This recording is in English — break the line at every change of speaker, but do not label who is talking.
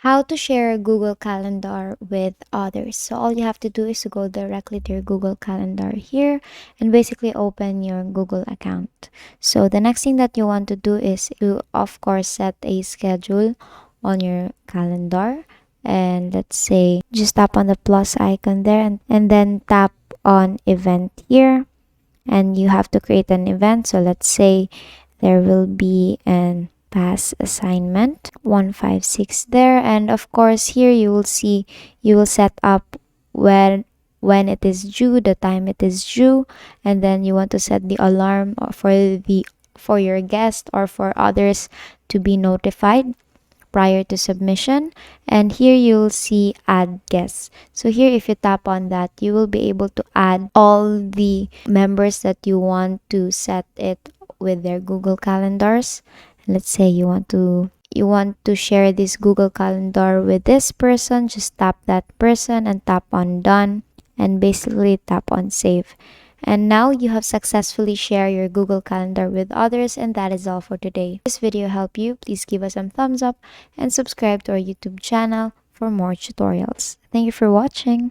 How to share Google Calendar with others. So all you have to do is to go directly to your Google Calendar here and basically open your Google account. So the next thing that you want to do is to, of course, set a schedule on your calendar. And let's say just tap on the plus icon there, and then tap on event here, and you have to create an event. So let's say there will be an pass assignment 156 there, and of course here you will see you will set up when it is due, the time it is due, and then you want to set the alarm for your guest or for others to be notified prior to submission. And here you'll see add guests. So here, if you tap on that, you will be able to add all the members that you want to set it with their Google calendars. Let's say you want to share this Google calendar with this person. Just tap that person and tap on done, and basically tap on save. And now you have successfully shared your Google Calendar with others, and that is all for today. If this video helped you, please give us some thumbs up and subscribe to our YouTube channel for more tutorials. Thank you for watching.